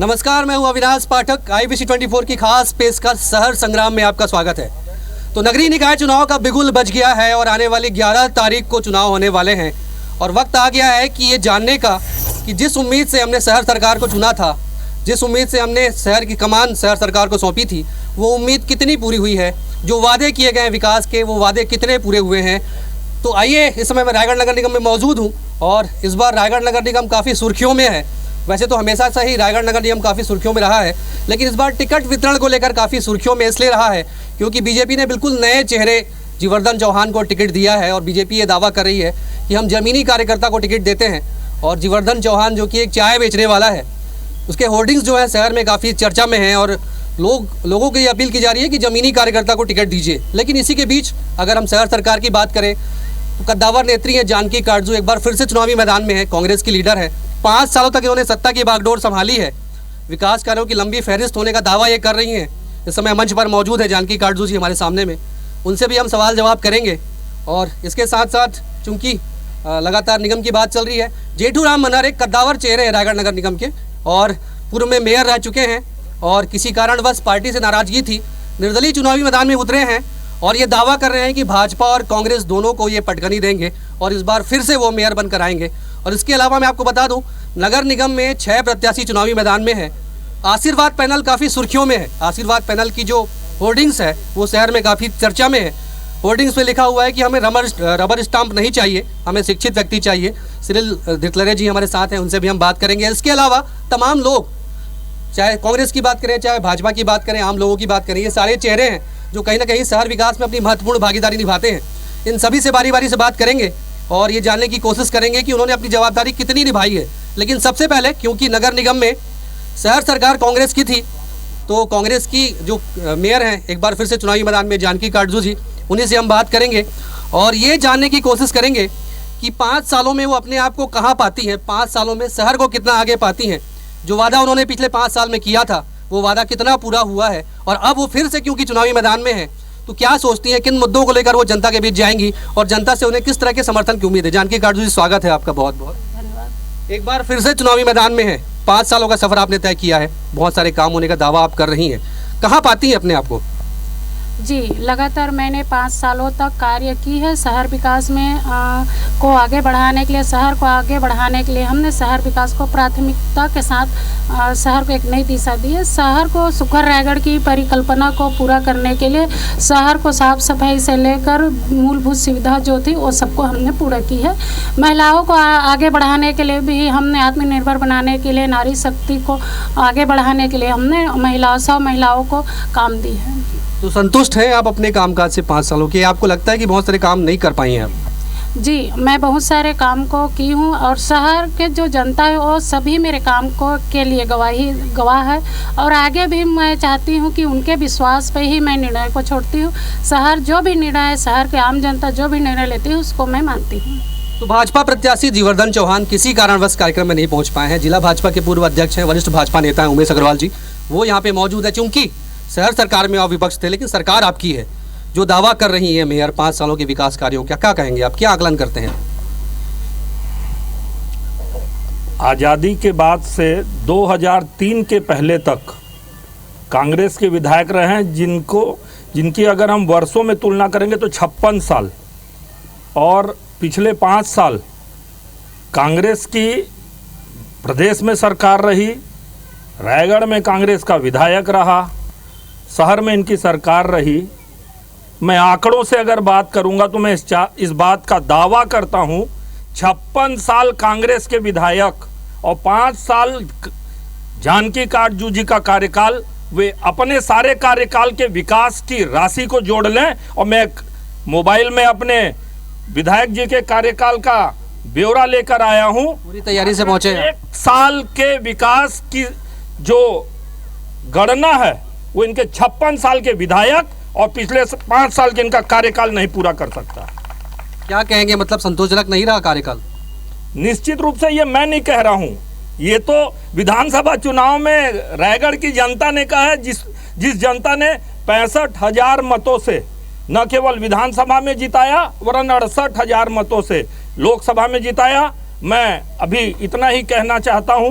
नमस्कार, मैं हूं अविनाश पाठक। IBC 24 की खास पेशकश शहर संग्राम में आपका स्वागत है। तो नगरीय निकाय चुनाव का बिगुल बज गया है और आने वाली 11 तारीख को चुनाव होने वाले हैं और वक्त आ गया है कि ये जानने का कि जिस उम्मीद से हमने शहर सरकार को चुना था, जिस उम्मीद से हमने शहर की कमान शहर सरकार को सौंपी थी, वो उम्मीद कितनी पूरी हुई है। जो वादे किए गए विकास के, वो वादे कितने पूरे हुए हैं। तो आइए, इस समय मैं रायगढ़ नगर निगम में मौजूद हूँ और इस बार रायगढ़ नगर निगम काफ़ी सुर्खियों में है। वैसे तो हमेशा से ही रायगढ़ नगर निगम काफ़ी सुर्खियों में रहा है, लेकिन इस बार टिकट वितरण को लेकर काफ़ी सुर्खियों में इसलिए रहा है क्योंकि बीजेपी ने बिल्कुल नए चेहरे जीवर्धन चौहान को टिकट दिया है और बीजेपी ये दावा कर रही है कि हम ज़मीनी कार्यकर्ता को टिकट देते हैं। और जीवर्धन चौहान जो कि एक चाय बेचने वाला है, उसके होर्डिंग्स जो है शहर में काफ़ी चर्चा में हैं और लोगों की अपील की जा रही है कि ज़मीनी कार्यकर्ता को टिकट दीजिए। लेकिन इसी के बीच अगर हम शहर सरकार की बात करें तो कद्दावर नेत्री है जानकी काटजू एक बार फिर से चुनावी मैदान में है। कांग्रेस की लीडर है, 5 सालों तक इन्होंने सत्ता की बागडोर संभाली है। विकास कार्यों की लंबी फहरिस्त होने का दावा ये कर रही हैं। इस समय मंच पर मौजूद है जानकी काटजू जी हमारे सामने में, उनसे भी हम सवाल जवाब करेंगे। और इसके साथ साथ चूँकि लगातार निगम की बात चल रही है, जेठू राम मनहर एक कद्दावर चेहरे हैं रायगढ़ नगर निगम के और पूर्व में मेयर रह चुके हैं और किसी कारणवश पार्टी से नाराजगी थी, निर्दलीय चुनावी मैदान में उतरे हैं और ये दावा कर रहे हैं कि भाजपा और कांग्रेस दोनों को ये पटकनी देंगे और इस बार फिर से वो मेयर बनकर आएंगे। और इसके अलावा मैं आपको बता दूं, नगर निगम में 6 प्रत्याशी चुनावी मैदान में है। आशीर्वाद पैनल काफ़ी सुर्खियों में है। आशीर्वाद पैनल की जो होर्डिंग्स है वो शहर में काफ़ी चर्चा में है। होर्डिंग्स पे लिखा हुआ है कि हमें रबर स्टाम्प नहीं चाहिए, हमें शिक्षित व्यक्ति चाहिए। सिरिल धितलरे जी हमारे साथ हैं, उनसे भी हम बात करेंगे। इसके अलावा तमाम लोग, चाहे कांग्रेस की बात करें, चाहे भाजपा की बात करें, आम लोगों की बात करें, ये सारे चेहरे हैं जो कहीं ना कहीं शहर विकास में अपनी महत्वपूर्ण भागीदारी निभाते हैं। इन सभी से बारी बारी से बात करेंगे और ये जानने की कोशिश करेंगे कि उन्होंने अपनी जवाबदारी कितनी निभाई है। लेकिन सबसे पहले, क्योंकि नगर निगम में शहर सरकार कांग्रेस की थी, तो कांग्रेस की जो मेयर हैं एक बार फिर से चुनावी मैदान में जानकी काटजू जी, उन्हीं से हम बात करेंगे और ये जानने की कोशिश करेंगे कि 5 सालों में वो अपने आप को कहाँ पाती हैं, 5 सालों में शहर को कितना आगे पाती हैं। जो वादा उन्होंने पिछले 5 साल में किया था वो वादा कितना पूरा हुआ है और अब वो फिर से क्योंकि चुनावी मैदान में है तो क्या सोचती हैं, किन मुद्दों को लेकर वो जनता के बीच जाएंगी और जनता से उन्हें किस तरह के समर्थन की उम्मीद है। जानकी काटजू जी, स्वागत है आपका, बहुत बहुत धन्यवाद। एक बार फिर से चुनावी मैदान में है, 5 सालों का सफर आपने तय किया है, बहुत सारे काम होने का दावा आप कर रही हैं, कहाँ पाती हैं अपने आप को? जी, लगातार मैंने 5 सालों तक कार्य की है शहर विकास में को आगे बढ़ाने के लिए, शहर को आगे बढ़ाने के लिए हमने शहर विकास को प्राथमिकता के साथ शहर को एक नई दिशा दी है। शहर को सुखर रायगढ़ की परिकल्पना को पूरा करने के लिए शहर को साफ सफाई से लेकर मूलभूत सुविधा जो थी वो सबको हमने पूरा की है। महिलाओं को आगे बढ़ाने के लिए भी हमने, आत्मनिर्भर बनाने के लिए, नारी शक्ति को आगे बढ़ाने के लिए हमने सब महिलाओं को काम दी है। तो संतुष्ट हैं आप अपने कामकाज से 5 सालों के? आपको लगता है कि बहुत सारे काम नहीं कर पाई हैं आप? जी, मैं बहुत सारे काम को की हूँ और शहर के जो जनता है वो सभी मेरे काम को के लिए गवाह है और आगे भी मैं चाहती हूँ कि उनके विश्वास पे ही मैं निर्णय को छोड़ती हूँ। शहर जो भी निर्णय, शहर के आम जनता जो भी निर्णय लेती है उसको मैं मानती हूँ। तो भाजपा प्रत्याशी जीवर्धन चौहान किसी कारणवश कार्यक्रम में नहीं पहुँच पाए हैं। जिला भाजपा के पूर्व अध्यक्ष हैं, वरिष्ठ भाजपा नेता हैं उमेश अग्रवाल जी, वो यहाँ पे मौजूद है। चूँकि शहर सरकार में आप विपक्ष थे लेकिन सरकार आपकी है, जो दावा कर रही है मेयर 5 सालों के विकास कार्यों, क्या कहेंगे आप, क्या आकलन करते हैं? आज़ादी के बाद से 2003 के पहले तक कांग्रेस के विधायक रहे हैं जिनकी अगर हम वर्षों में तुलना करेंगे तो 56 साल, और पिछले 5 साल कांग्रेस की प्रदेश में सरकार रही, रायगढ़ में कांग्रेस का विधायक रहा, शहर में इनकी सरकार रही। मैं आंकड़ों से अगर बात करूंगा तो मैं इस बात का दावा करता हूं, 56 साल कांग्रेस के विधायक और 5 साल जानकी काटजू जी का कार्यकाल, वे अपने सारे कार्यकाल के विकास की राशि को जोड़ लें। और मैं मोबाइल में अपने विधायक जी के कार्यकाल का ब्यौरा लेकर आया हूं, पूरी तैयारी से पहुंचे। 1 साल के विकास की जो गणना है वो इनके 56 साल के विधायक और पिछले 5 साल के इनका कार्यकाल नहीं पूरा कर सकता। क्या कहेंगे, मतलब संतोषजनक नहीं रहा कार्यकाल? निश्चित रूप से ये मैं नहीं कह रहा हूं, ये तो विधानसभा चुनाव में रायगढ़ की जनता ने कहा है, जिस जनता ने 65,000 मतों से न केवल विधानसभा में जिताया वरन 68,000 मतों से लोकसभा में जिताया। मैं अभी इतना ही कहना चाहता हूं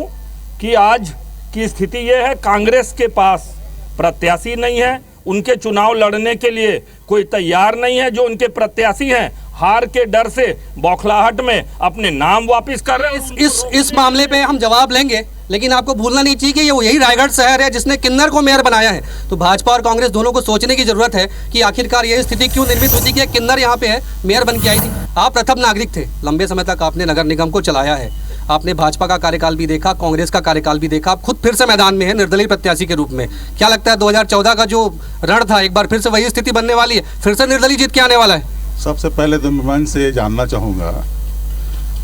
कि आज कि स्थिति ये है, कांग्रेस के पास प्रत्याशी नहीं है, उनके चुनाव लड़ने के लिए कोई तैयार नहीं है। जो उनके प्रत्याशी हैं हार के डर से बौखलाहट में अपने नाम वापस कर रहे हैं। इस मामले पे हम जवाब लेंगे, लेकिन आपको भूलना नहीं चाहिए कि ये यही रायगढ़ शहर है जिसने किन्नर को मेयर बनाया है। तो भाजपा और कांग्रेस दोनों को सोचने की जरूरत है कि आखिरकार ये स्थिति क्यों निर्मित हुई थी कि किन्नर यहाँ पे है, मेयर बन के आई थी। आप प्रथम नागरिक थे, लंबे समय तक आपने नगर निगम को चलाया है, आपने भाजपा का कार्यकाल भी देखा, कांग्रेस का कार्यकाल भी देखा, आप खुद फिर से मैदान में है निर्दलीय प्रत्याशी के रूप में। क्या लगता है 2014 का जो रण था, एक बार फिर से वही स्थिति बनने वाली है, फिर से निर्दलीय जीत के आने वाला है? सबसे पहले तो मैं इनसे ये जानना चाहूँगा,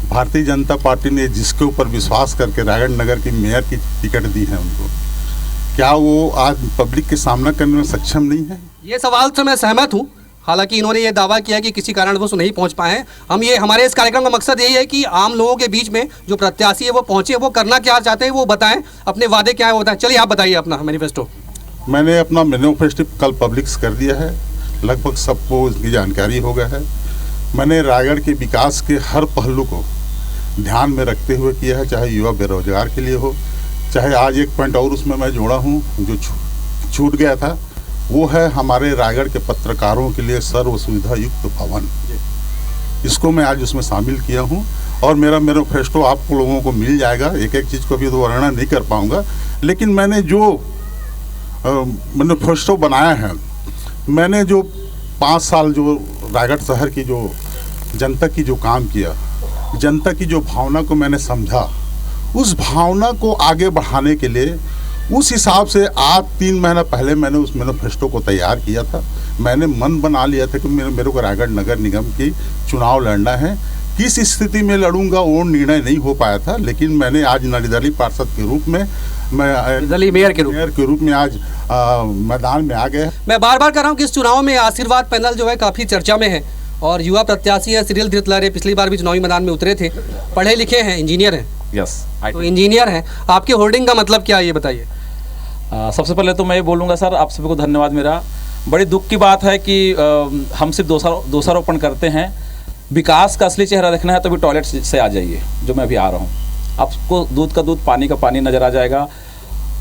भारतीय जनता पार्टी ने जिसके ऊपर विश्वास करके रायगढ़ नगर की मेयर की टिकट दी है उनको, क्या वो आज पब्लिक के सामना करने में सक्षम नहीं है? ये सवाल से मैं सहमत हूँ। हालांकि इन्होंने ये दावा किया कि किसी कारणवश नहीं पहुंच पाए हैं। हमारे इस कार्यक्रम का मकसद यही है कि आम लोगों के बीच में जो प्रत्याशी है वो पहुंचे, वो करना क्या चाहते हैं वो बताएं, अपने वादे क्या है वो बताएं। चलिए आप बताइए अपना मैनिफेस्टो। मैंने अपना मैनिफेस्टो कल पब्लिक कर दिया है, लगभग सबको इसकी जानकारी हो गया है। मैंने रायगढ़ के विकास के हर पहलू को ध्यान में रखते हुए किया है, चाहे युवा बेरोजगार के लिए हो, चाहे आज एक पॉइंट और उसमें मैं जोड़ा हूँ जो छूट गया था, वो है हमारे रायगढ़ के पत्रकारों के लिए सर्व सुविधा युक्त भवन। इसको मैं आज उसमें शामिल किया हूँ और मेरा मैनिफेस्टो आप लोगों को मिल जाएगा। एक एक चीज़ को भी तो वर्णन नहीं कर पाऊँगा, लेकिन मैंने जो मैनिफेस्टो बनाया है, मैंने जो 5 साल जो रायगढ़ शहर की जो जनता की जो काम किया, जनता की जो भावना को मैंने समझा, उस भावना को आगे बढ़ाने के लिए उस हिसाब से आज 3 महीना पहले मैंने उस मैनिफेस्टो को तैयार किया था। मैंने मन बना लिया था कि मेरे को रायगढ़ नगर निगम की चुनाव लड़ना है। किस स्थिति में लड़ूंगा वो निर्णय नहीं हो पाया था, लेकिन मैंने आज निर्दलीय पार्षद के रूप में, मैं निर्दलीय मेयर के रूप में आज मैदान में आ गया। मैं बार बार कह रहा हूँ कि इस चुनाव में आशीर्वाद पैनल जो है काफ़ी चर्चा में है और युवा प्रत्याशी है सिरिल धृतलरे, पिछली बार भी चुनावी मैदान में उतरे थे, पढ़े लिखे हैं, इंजीनियर हैं। यस, तो इंजीनियर हैं, आपके होर्डिंग का मतलब क्या है ये बताइए? सबसे पहले तो मैं ये बोलूँगा सर, आप सभी को धन्यवाद। मेरा बड़ी दुख की बात है कि हम सिर्फ दोषारोपण करते हैं। विकास का असली चेहरा देखना है तो भी टॉयलेट से आ जाइए, जो मैं अभी आ रहा हूँ, आपको दूध का दूध पानी का पानी नज़र आ जाएगा।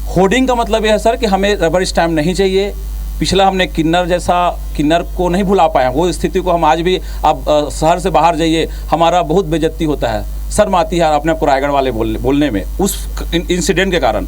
होर्डिंग का मतलब यह है सर कि हमें रबर स्टैम्प नहीं चाहिए। पिछला हमने किन्नर को नहीं भुला पाए, वो स्थिति को हम आज भी, आप शहर से बाहर जाइए, हमारा बहुत बेइज्जती होता है, शर्म आती है अपने आपको रायगढ़ वाले बोलने में उस इंसिडेंट के कारण।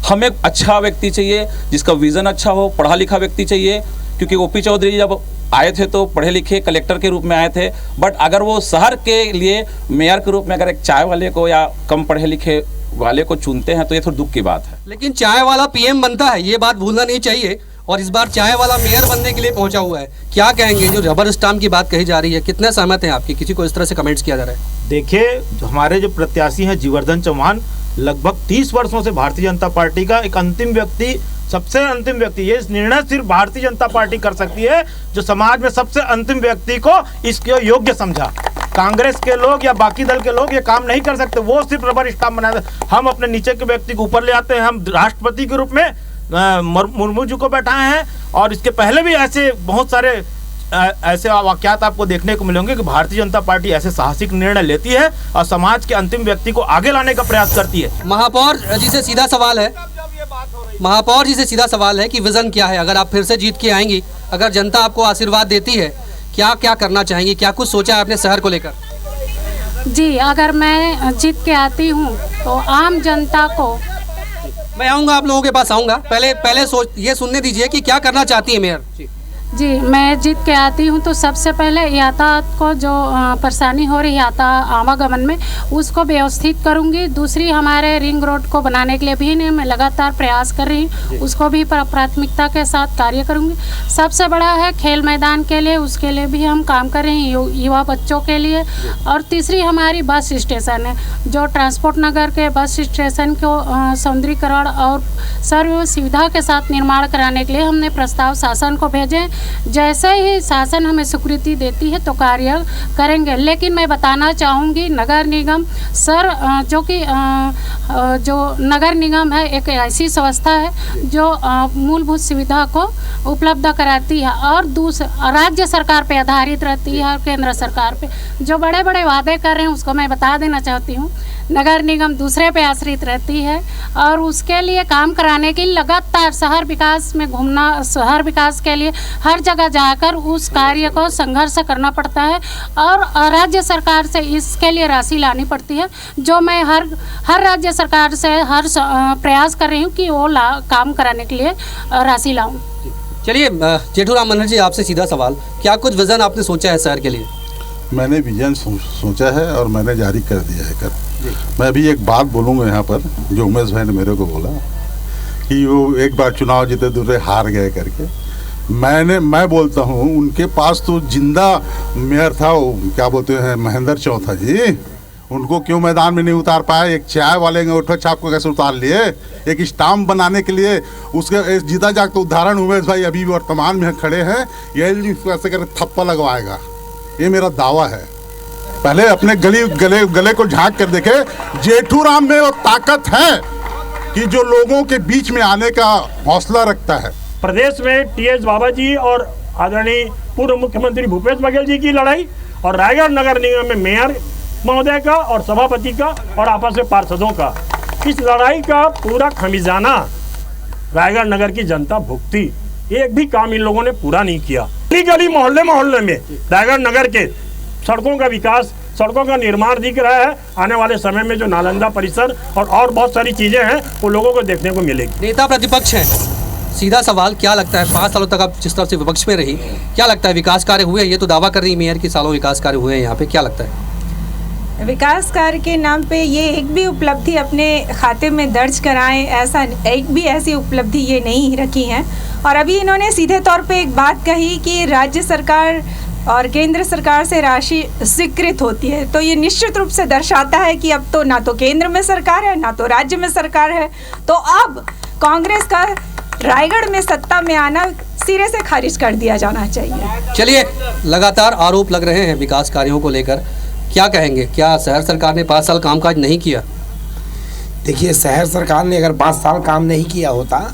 हमें अच्छा व्यक्ति चाहिए जिसका विज़न अच्छा हो, पढ़ा लिखा व्यक्ति चाहिए, क्योंकि ओपी चौधरी जी जब आए थे तो पढ़े लिखे कलेक्टर के रूप में आए थे, बट अगर वो शहर के लिए मेयर के रूप में अगर एक चाय वाले को या कम पढ़े लिखे वाले को चुनते हैं तो ये थोड़ी दुख की बात है। लेकिन चाय वाला पीएम बनता है, ये बात भूलना नहीं चाहिए, और इस बार चाय वाला मेयर बनने के लिए पहुंचा हुआ है। क्या कहेंगे जो रबर स्टाम्प की बात कही जा रही है, कितने सहमत हैं आपकी? किसी को इस तरह से कमेंट्स किया जा रहा है? देखिए, हमारे जो प्रत्याशी हैं जीवर्धन चौहान, लगभग 30 वर्षों से भारतीय जनता पार्टी का एक अंतिम व्यक्ति, सबसे अंतिम व्यक्ति, ये निर्णय सिर्फ भारतीय जनता पार्टी कर सकती है जो समाज में सबसे अंतिम व्यक्ति को इसके योग्य समझा। कांग्रेस के लोग या बाकी दल के लोग ये काम नहीं कर सकते, वो सिर्फ रबर स्टाम्प बना देते। हम अपने नीचे के व्यक्ति को ऊपर ले आते हैं। हम राष्ट्रपति के रूप में मुर्मू जी को बैठाए हैं, और इसके पहले भी ऐसे बहुत सारे ऐसे वाकयात आपको देखने को मिलेंगे कि भारतीय जनता पार्टी ऐसे साहसिक निर्णय लेती है और समाज के अंतिम व्यक्ति को आगे लाने का प्रयास करती है। महापौर जी से सीधा सवाल है कि विजन क्या है? अगर आप फिर से जीत के आएंगी, अगर जनता आपको आशीर्वाद देती है, क्या क्या करना चाहेंगी? क्या कुछ सोचा है अपने शहर को लेकर? जी, अगर मैं जीत के आती हूँ तो आम जनता को, मैं आऊँगा, आप लोगों के पास आऊँगा, पहले ये सुनने दीजिए कि क्या करना चाहती है मेयर जी। मैं जीत के आती हूँ तो सबसे पहले यातायात को जो परेशानी हो रही है आवागमन में, उसको व्यवस्थित करूँगी। दूसरी, हमारे रिंग रोड को बनाने के लिए भी मैं लगातार प्रयास कर रही हूँ, उसको भी प्राथमिकता के साथ कार्य करूँगी। सबसे बड़ा है खेल मैदान के लिए, उसके लिए भी हम काम कर रहे हैं, युवा बच्चों के लिए। और तीसरी हमारी बस स्टेशन है, जो ट्रांसपोर्ट नगर के बस स्टेशन को सौंदर्यीकरण और सर्व सुविधा के साथ निर्माण कराने के लिए हमने प्रस्ताव शासन को भेजे। जैसे ही शासन हमें स्वीकृति देती है तो कार्य करेंगे। लेकिन मैं बताना चाहूँगी नगर निगम सर जो कि जो नगर निगम है एक ऐसी संस्था है जो मूलभूत सुविधा को उपलब्ध कराती है और दूसरा राज्य सरकार पे आधारित रहती है और केंद्र सरकार पे जो बड़े बड़े वादे कर रहे हैं उसको मैं बता देना चाहती हूँ। नगर निगम दूसरे पे आश्रित रहती है और उसके लिए काम कराने के लिए लगातार शहर विकास में घूमना, शहर विकास के लिए हर जगह जाकर उस कार्य को संघर्ष करना पड़ता है और राज्य सरकार से इसके लिए राशि लानी पड़ती है, जो मैं हर राज्य सरकार से हर प्रयास कर रही हूँ कि वो काम कराने के लिए राशि लाऊं। चलिए जेठूराम मनहर जी, आपसे सीधा सवाल, क्या कुछ विज़न आपने सोचा है शहर के लिए? मैंने विजन सोचा है और मैंने जारी कर दिया है कर। मैं अभी एक बात बोलूँगा यहाँ पर, जो उमेश भाई ने मेरे को बोला कि वो एक बार चुनाव जीते दूसरे हार गए करके। मैं बोलता हूँ उनके पास तो जिंदा मेयर था, वो क्या बोलते हैं महेंद्र चौथा जी, उनको क्यों मैदान में नहीं उतार पाए? एक चाय वाले अंगूठा छाप को कैसे उतार लिए? एक स्टाम्प बनाने के लिए उसके जीता जागता उदाहरण उमेश भाई अभी वर्तमान में खड़े हैं, यही ऐसे करके थप्पा लगवाएगा, ये मेरा दावा है। पहले अपने गले को झांक कर देखे। जेठूराम में वो ताकत है कि जो लोगों के बीच में आने का हौसला रखता है। प्रदेश में टीएस बाबा जी और आदरणीय पूर्व मुख्यमंत्री भूपेश बघेल जी की लड़ाई और रायगढ़ नगर निगम में मेयर महोदय का और सभापति का और आपस में पार्षदों का, इस लड़ाई का पूरा खमियाजा रायगढ़ नगर की जनता भुगती। एक भी काम इन लोगों ने पूरा नहीं किया। गली मोहल्ले में रायगढ़ नगर के सड़कों का विकास, सड़कों का निर्माण दिख रहा है। आने वाले समय में जो नालंदा परिसर और बहुत सारी चीजें हैं वो लोगों को देखने को मिलेगी। नेता प्रतिपक्ष हैं, सीधा सवाल, क्या लगता है 5 सालों तक आप जिस तरह से विपक्ष में रही, क्या लगता है विकास कार्य हुए? ये तो दावा कर रही मेयर की सालों विकास कार्य हुए हैं यहाँ पे, क्या लगता है? विकास कार्य के नाम पे ये एक भी उपलब्धि अपने खाते में दर्ज कराएं, ऐसा एक भी ऐसी उपलब्धि ये नहीं रखी हैं। और अभी इन्होंने सीधे तौर पे एक बात कही कि राज्य सरकार और केंद्र सरकार से राशि स्वीकृत होती है, तो ये निश्चित रूप से दर्शाता है कि अब तो ना तो केंद्र में सरकार है ना तो राज्य में सरकार है, तो अब कांग्रेस का रायगढ़ में सत्ता में आना सिरे से खारिज कर दिया जाना चाहिए। चलिए, लगातार आरोप लग रहे हैं विकास कार्यों को लेकर, क्या कहेंगे? क्या शहर सरकार ने 5 साल कामकाज नहीं किया? देखिए, शहर सरकार ने अगर 5 साल काम नहीं किया होता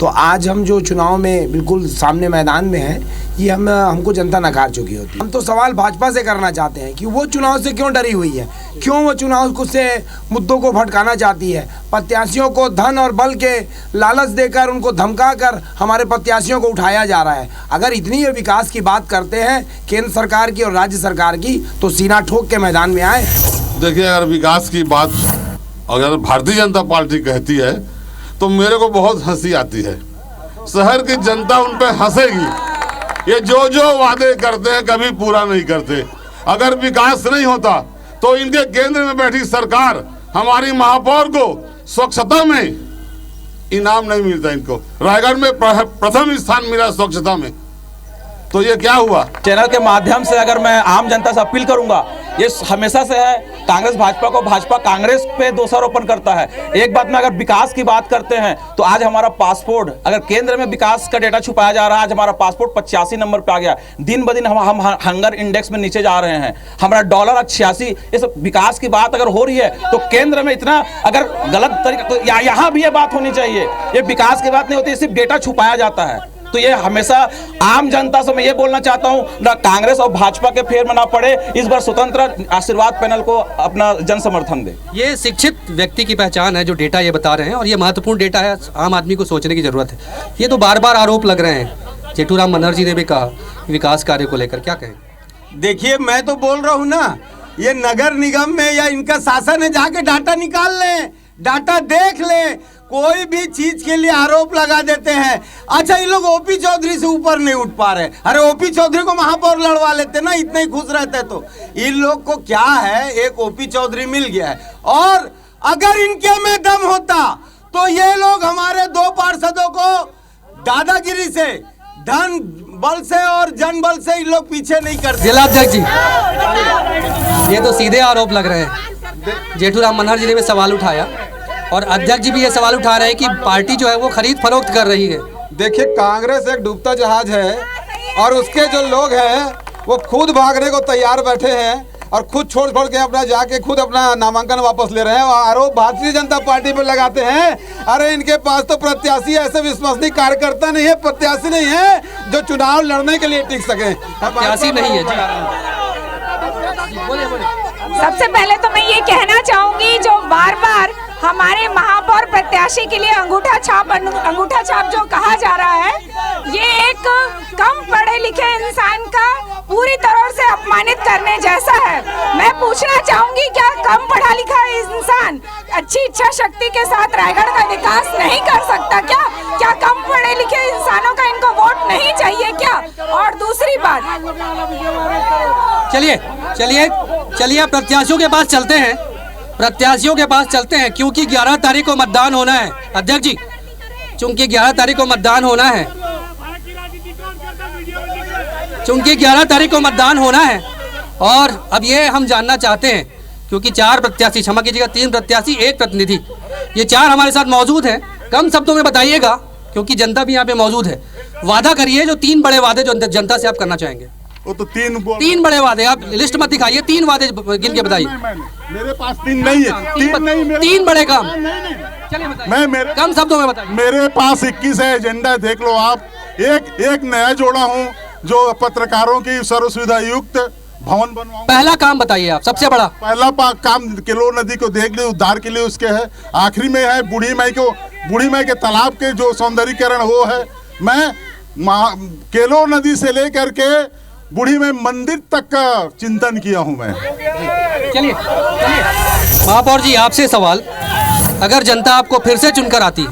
तो आज हम जो चुनाव में बिल्कुल सामने मैदान में हैं, ये हमको जनता नकार चुकी होती। हम तो सवाल भाजपा से करना चाहते हैं कि वो चुनाव से क्यों डरी हुई है, क्यों वो चुनाव से मुद्दों को भटकाना चाहती है, प्रत्याशियों को धन और बल के लालच देकर उनको धमका कर हमारे प्रत्याशियों को उठाया जा रहा है। अगर इतनी ये विकास की बात करते हैं केंद्र सरकार की और राज्य सरकार की, तो सीना ठोक के मैदान में आए। देखिए, अगर विकास की बात अगर भारतीय जनता पार्टी कहती है तो मेरे को बहुत हंसी आती है। शहर की जनता उन पे हंसेगी। ये जो वादे करते हैं कभी पूरा नहीं करते। अगर विकास नहीं होता तो इनके केंद्र में बैठी सरकार हमारी महापौर को स्वच्छता में इनाम नहीं मिलता। इनको रायगढ़ में प्रथम स्थान मिला स्वच्छता में, तो ये क्या हुआ? चैनल के माध्यम से अगर मैं आम जनता से अपील करूंगा, ये हमेशा से है कांग्रेस भाजपा को, भाजपा कांग्रेस पे दोषारोपण करता है। एक बात में अगर विकास की बात करते हैं तो आज हमारा पासपोर्ट, अगर केंद्र में विकास का डेटा छुपाया जा रहा है, आज हमारा पासपोर्ट 85 नंबर पे आ गया। दिन ब दिन हम हंगर इंडेक्स में नीचे जा रहे हैं। हमारा डॉलर 86। इस विकास की बात अगर हो रही है तो केंद्र में इतना अगर गलत तरीका, तो यहाँ भी ये बात होनी चाहिए। ये विकास की बात नहीं होती, सिर्फ डेटा छुपाया जाता है। तो ये हमेशा आम जनता से मैं ये बोलना चाहता हूँ, ना कांग्रेस और भाजपा के फेर में ना पड़े। इस बार स्वतंत्र आशीर्वाद पैनल को अपना जन समर्थन दे। ये शिक्षित व्यक्ति की पहचान है जो डेटा ये बता रहे हैं, और ये महत्वपूर्ण डेटा है, आम आदमी को सोचने की जरूरत है। ये तो बार बार आरोप लग रहे हैं। जेठूराम मनहर जी ने भी कहा विकास कार्य को लेकर, क्या कहें? देखिए, मैं तो बोल रहा हूँ ना, ये नगर निगम में या इनका शासन है, जाके डाटा निकाल लें, डाटा देख लें। कोई भी चीज के लिए आरोप लगा देते हैं। अच्छा, ये लोग ओपी चौधरी से ऊपर नहीं उठ पा रहे। अरे ओपी चौधरी को महापौर लड़वा लेते ना, इतने ही खुश रहते। तो इन लोग को क्या है, एक ओपी चौधरी मिल गया है, और अगर इनके में दम होता तो ये लोग हमारे 2 पार्षदों को दादागिरी से, धन बल से और जन बल से इन लोग पीछे नहीं करते। जिलाध्यक्ष जी, ये तो सीधे आरोप लग रहे हैं। जेठूराम मनहर जी ने भी सवाल उठाया और अध्यक्ष जी भी ये सवाल उठा रहे हैं कि पार्टी जो है वो खरीद फरोख्त कर रही है। देखिए, कांग्रेस एक डूबता जहाज है। और उसके जो लोग हैं वो खुद भागने को तैयार बैठे हैं और खुद छोड़ के अपना जाके खुद अपना नामांकन वापस ले रहे हैं और आरोप भारतीय जनता पार्टी पर लगाते हैं। अरे इनके पास तो प्रत्याशी ऐसे विश्वसनीय कार्यकर्ता नहीं है, प्रत्याशी नहीं है जो चुनाव लड़ने के लिए टिक सके। प्रत्याशी नहीं है जी। सबसे पहले तो मैं ये कहना चाहूंगी, जो बार बार हमारे महापौर प्रत्याशी के लिए अंगूठा छाप जो कहा जा रहा है, ये एक कम पढ़े लिखे इंसान का पूरी तरह से अपमानित करने जैसा है। मैं पूछना चाहूंगी, क्या कम पढ़ा लिखा इंसान अच्छी इच्छा शक्ति के साथ रायगढ़ का विकास नहीं कर सकता क्या? क्या कम पढ़े लिखे इंसानों का इनको वोट नहीं चाहिए क्या? और दूसरी बात, चलिए प्रत्याशियों के पास चलते हैं, क्योंकि 11 तारीख को मतदान होना है अध्यक्ष जी, चूंकि 11 तारीख को मतदान होना है और अब ये हम जानना चाहते हैं, क्योंकि 4 प्रत्याशी, क्षमा कीजिएगा 3 प्रत्याशी 1 प्रतिनिधि, ये 4 हमारे साथ मौजूद हैं। कम शब्दों में बताइएगा, क्योंकि जनता भी यहाँ पे मौजूद है। वादा करिए जो 3 बड़े वादे जो जनता से आप करना चाहेंगे। वो तो 3 बड़े वादे, आप लिस्ट मत दिखाइए, 3 वादे गिन के बताइए। मेरे पास 3 नहीं है, 3 बड़े काम। कम शब्दों में बताइए। मेरे पास 21 है एजेंडा, देख लो आप। एक नया जोड़ा हूँ जो पत्रकारों की सर्व सुविधा युक्त भवन बनवाऊं। पहला काम बताइए आप, सबसे बड़ा पहला काम केलो नदी को देख ली, उद्धार के लिए उसके है। आखिरी में है बूढ़ी माई के तालाब के जो सौंदर्यीकरण वो है। मैं केलो नदी से लेकर के बूढ़ी में मंदिर तक का चिंतन किया हूं मैं। चलिए महापौर जी, आपसे सवाल, अगर जनता आपको फिर से चुनकर आती है,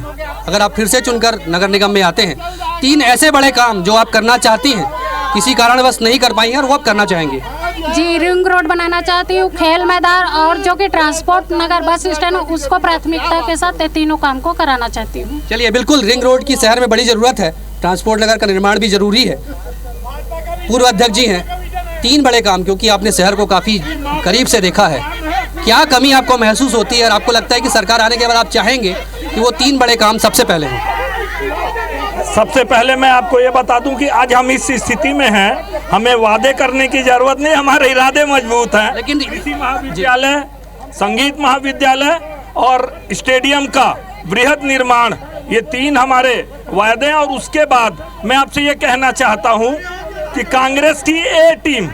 अगर आप फिर से चुनकर नगर निगम में आते हैं, 3 ऐसे बड़े काम जो आप करना चाहती हैं, किसी कारणवश नहीं कर पाई हैं और वो आप करना चाहेंगे? जी, रिंग रोड बनाना चाहती हूँ, खेल मैदान और जो कि ट्रांसपोर्ट नगर बस स्टैंड, उसको प्राथमिकता के साथ तीनों काम को कराना चाहती हूँ। चलिए, बिल्कुल रिंग रोड की शहर में बड़ी ज़रूरत है, ट्रांसपोर्ट नगर का निर्माण भी जरूरी है। पूर्व अध्यक्ष जी हैं, 3 बड़े काम, क्योंकि आपने शहर को काफ़ी करीब से देखा है, क्या कमी आपको महसूस होती है और आपको लगता है कि सरकार आने के बाद आप चाहेंगे कि वो 3 बड़े काम सबसे पहले हों? सबसे पहले मैं आपको ये बता दूं कि आज हम इस स्थिति में हैं, हमें वादे करने की जरूरत नहीं, हमारे इरादे मजबूत हैं। लेकिन कृषि महाविद्यालय, संगीत महाविद्यालय और स्टेडियम का बृहद निर्माण, ये 3 हमारे वादे हैं। और उसके बाद मैं आपसे ये कहना चाहता हूँ कि कांग्रेस की A team,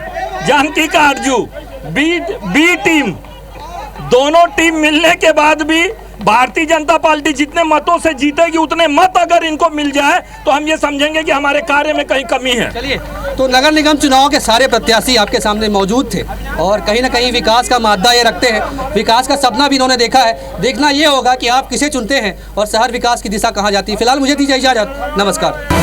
Janaki Katju, B team, दोनों टीम मिलने के बाद भी भारतीय जनता पार्टी जितने मतों से जीतेगी, उतने मत अगर इनको मिल जाए तो हम ये समझेंगे कि हमारे कार्य में कहीं कमी है। चलिए, तो नगर निगम चुनाव के सारे प्रत्याशी आपके सामने मौजूद थे और कहीं ना कहीं विकास का मादा ये रखते हैं, विकास का सपना भी इन्होंने देखा है। देखना ये होगा कि आप किसे चुनते हैं और शहर विकास की दिशा कहाँ जाती है। फिलहाल मुझे दीजिए इजाजत, नमस्कार।